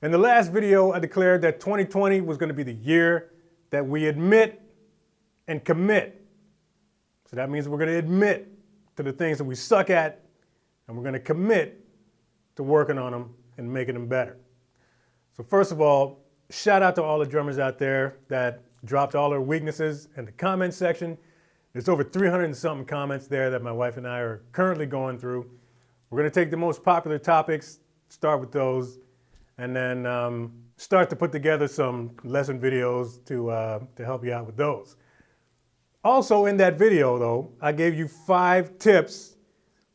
In the last video, I declared that 2020 was going to be the year that we admit and commit. So that means we're going to admit to the things that we suck at, and we're going to commit to working on them and making them better. So first of all, shout out to all the drummers out there that dropped all their weaknesses in the comment section. There's over 300 and something comments there that my wife and I are currently going through. We're going to take the most popular topics, start with those, and then start to put together some lesson videos to help you out with those. Also in that video though, I gave you 5 tips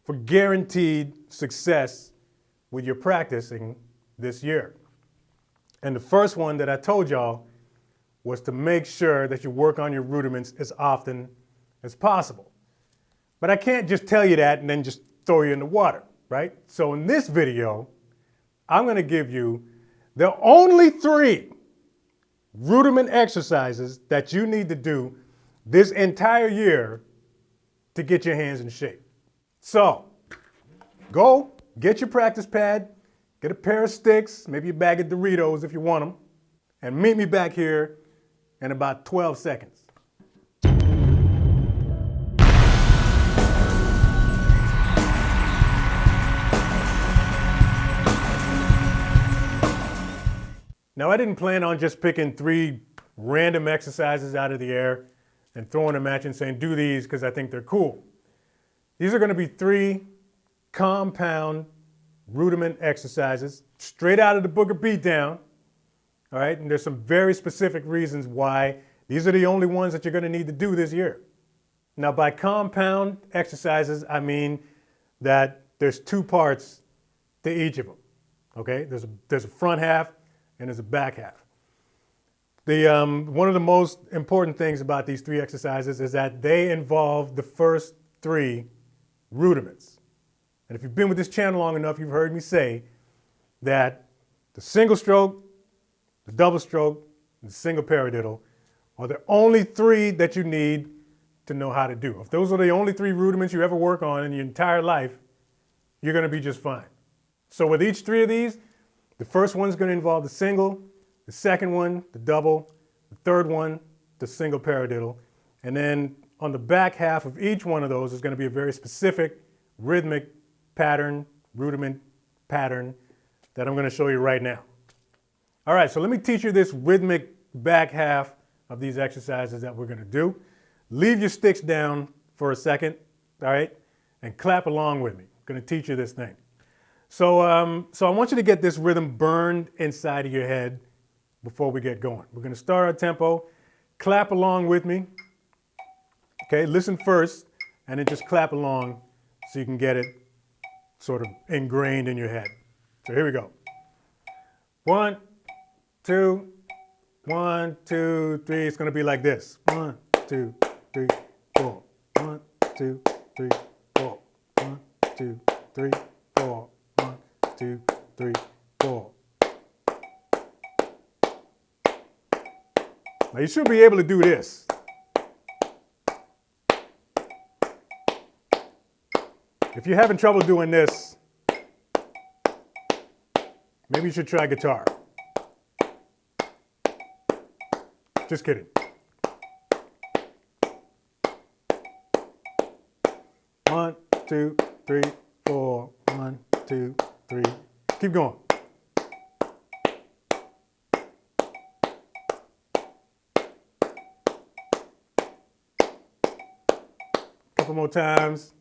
for guaranteed success with your practicing this year. And the first one that I told y'all was to make sure that you work on your rudiments as often as possible. But I can't just tell you that and then just throw you in the water, right? So in this video, I'm going to give you the only 3 rudiment exercises that you need to do this entire year to get your hands in shape. So go get your practice pad, get a pair of sticks, maybe a bag of Doritos if you want them, and meet me back here in about 12 seconds. Now, I didn't plan on just picking 3 random exercises out of the air and throwing them at you and saying, do these because I think they're cool. These are going to be 3 compound rudiment exercises straight out of the book of Beatdown. All right, and there's some very specific reasons why these are the only ones that you're going to need to do this year. Now, by compound exercises, I mean that there's 2 parts to each of them. Okay, there's a front half and there's a back half. One of the most important things about these 3 exercises is that they involve the first 3 rudiments. And if you've been with this channel long enough, you've heard me say that the single stroke, the double stroke, and the single paradiddle are the only 3 that you need to know how to do. If those are the only 3 rudiments you ever work on in your entire life, you're going to be just fine. So with each 3 of these, the first one's going to involve the single, the second one, the double, the third one, the single paradiddle. And then on the back half of each one of those is going to be a very specific rhythmic pattern, rudiment pattern that I'm going to show you right now. All right, so let me teach you this rhythmic back half of these exercises that we're going to do. Leave your sticks down for a second, all right, and clap along with me. I'm going to teach you this thing. So I want you to get this rhythm burned inside of your head before we get going. We're going to start our tempo. Clap along with me. Okay, listen first, and then just clap along so you can get it sort of ingrained in your head. So here we go. 1, 2, 1, 2, 3. It's going to be like this. 1, 2, 3, 4. 1, 2, 3, 4. 1, 2, 3, 4. 1, 2, 3, 4. Now you should be able to do this. If you're having trouble doing this, maybe you should try guitar. Just kidding. 1, 2, 3, 4. 1, 2, 3. Keep going. Couple more times.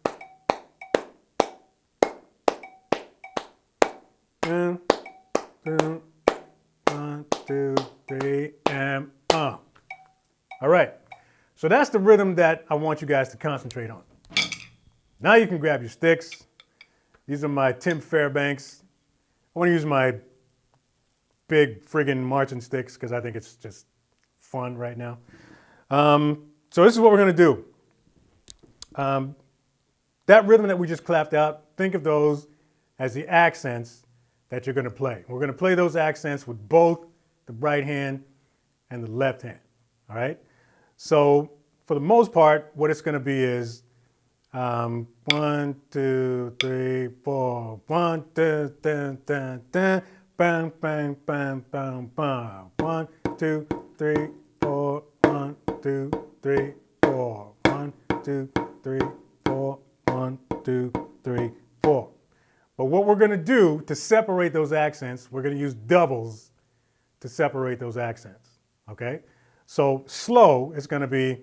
1, 2, 3, and All right. So that's the rhythm that I want you guys to concentrate on. Now you can grab your sticks. These are my Tim Fairbanks. I want to use my big friggin' marching sticks because I think it's just fun right now. So this is what we're going to do. That rhythm that we just clapped out, think of those as the accents that you're going to play. We're going to play those accents with both the right hand and the left hand. All right? So for the most part, what it's going to be is 1, 2, 3, 4. 1, 2, 3, 4. bam, bam, bam, bam, bam. 1, 2, 3, 4. 1, 2, 3, 4. 1, 2, 3, 4. 1, 2, 3, 4. But what we're going to do to separate those accents, we're going to use doubles to separate those accents. Okay? So slow is going to be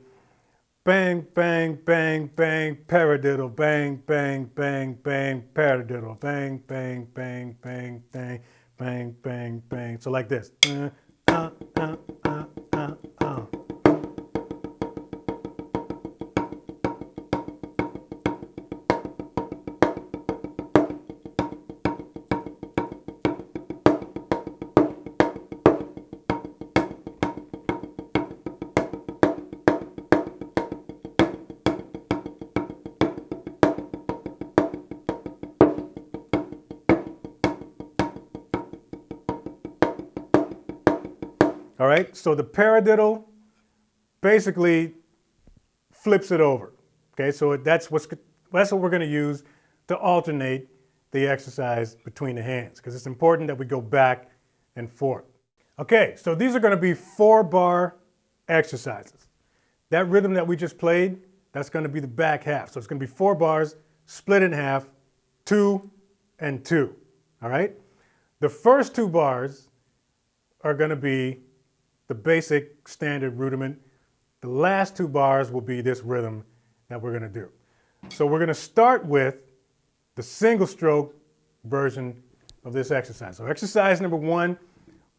bang, bang, bang, bang, paradiddle, bang, bang, bang, bang, paradiddle, bang, bang, bang, bang, bang, bang, bang, bang. So like this. All right, so the paradiddle basically flips it over. Okay, so that's what we're going to use to alternate the exercise between the hands, because it's important that we go back and forth. Okay, so these are going to be 4-bar exercises. That rhythm that we just played, that's going to be the back half. So it's going to be 4 bars split in half, 2 and 2. All right, the first 2 bars are going to be the basic standard rudiment. The last 2 bars will be this rhythm that we're going to do. So we're going to start with the single stroke version of this exercise. So exercise number 1,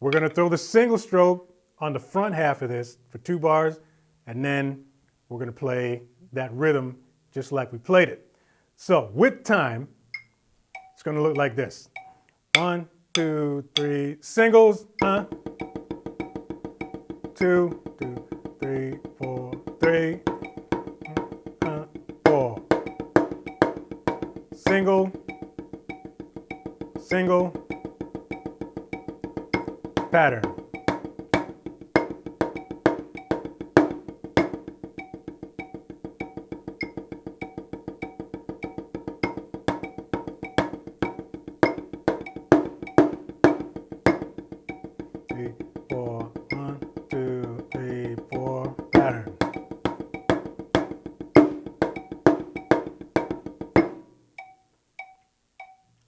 we're going to throw the single stroke on the front half of this for 2 bars, and then we're going to play that rhythm just like we played it. So with time, it's going to look like this. 1, 2, 3, singles, 2, 2, 3, 4, 3, 4. Single, single, pattern.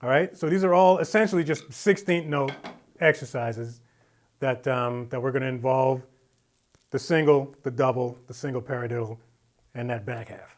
All right, so these are all essentially just 16th note exercises that we're going to involve the single, the double, the single paradiddle, and that back half.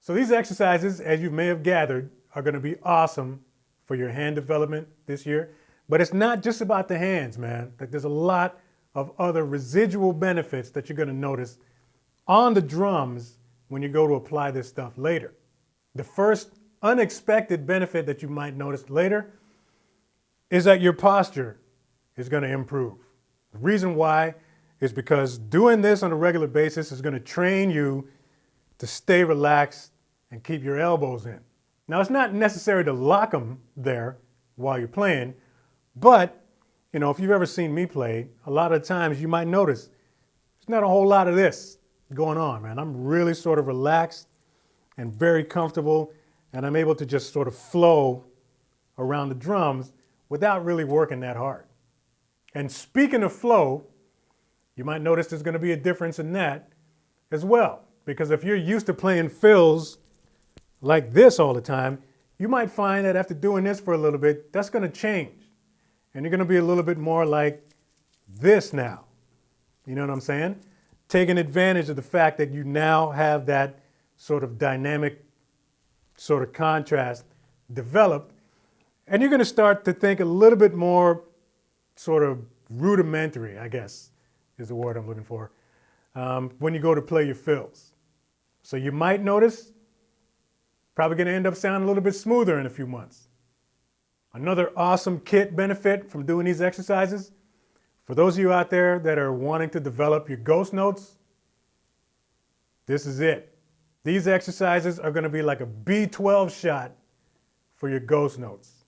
So these exercises, as you may have gathered, are going to be awesome for your hand development this year. But it's not just about the hands, man. Like, there's a lot of other residual benefits that you're going to notice on the drums when you go to apply this stuff later. The first unexpected benefit that you might notice later is that your posture is going to improve. The reason why is because doing this on a regular basis is going to train you to stay relaxed and keep your elbows in. Now, it's not necessary to lock them there while you're playing, but you know, if you've ever seen me play, a lot of times you might notice there's not a whole lot of this going on, man. I'm really sort of relaxed and very comfortable, and I'm able to just sort of flow around the drums without really working that hard. And speaking of flow, you might notice there's going to be a difference in that as well. Because if you're used to playing fills like this all the time, you might find that after doing this for a little bit, that's going to change. And you're going to be a little bit more like this now. You know what I'm saying? Taking advantage of the fact that you now have that sort of dynamic sort of contrast developed. And you're going to start to think a little bit more sort of rudimentary, I guess is the word I'm looking for, when you go to play your fills. So you might notice, probably going to end up sounding a little bit smoother in a few months. Another awesome kit benefit from doing these exercises, for those of you out there that are wanting to develop your ghost notes, this is it. These exercises are going to be like a B12 shot for your ghost notes.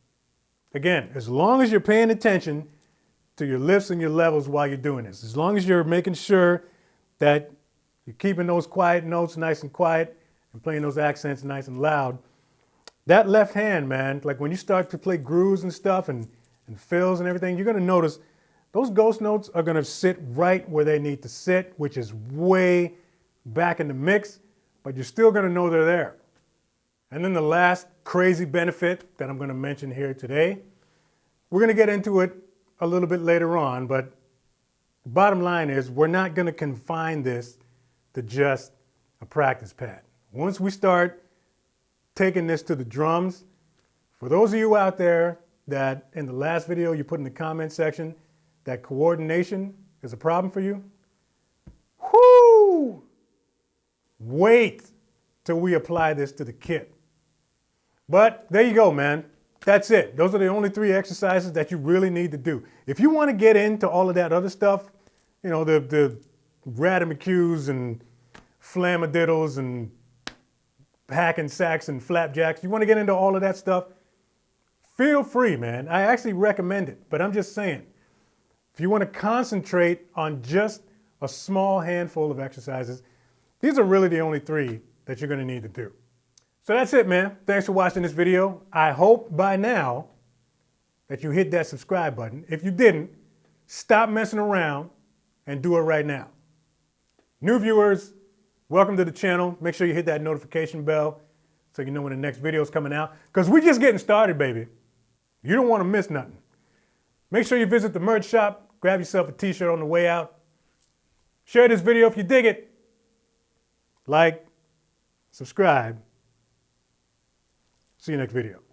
Again, as long as you're paying attention to your lifts and your levels while you're doing this, as long as you're making sure that you're keeping those quiet notes nice and quiet and playing those accents nice and loud, that left hand, man, like when you start to play grooves and stuff and fills and everything, you're going to notice those ghost notes are going to sit right where they need to sit, which is way back in the mix, but you're still going to know they're there. And then the last crazy benefit that I'm going to mention here today, we're going to get into it a little bit later on, but the bottom line is we're not going to confine this to just a practice pad. Once we start taking this to the drums, for those of you out there that in the last video you put in the comment section that coordination is a problem for you, whoo! Wait till we apply this to the kit. But there you go, man. That's it. Those are the only 3 exercises that you really need to do. If you want to get into all of that other stuff, you know, the radimacus and flamadiddles and hack and sacks and flapjacks, you want to get into all of that stuff, feel free, man. I actually recommend it, but I'm just saying, if you want to concentrate on just a small handful of exercises, these are really the only 3 that you're going to need to do. So that's it, man. Thanks for watching this video. I hope by now that you hit that subscribe button. If you didn't, stop messing around and do it right now. New viewers, welcome to the channel. Make sure you hit that notification bell so you know when the next video is coming out, because we're just getting started, baby. You don't want to miss nothing. Make sure you visit the merch shop, grab yourself a t-shirt on the way out. Share this video if you dig it. Like, subscribe. See you next video.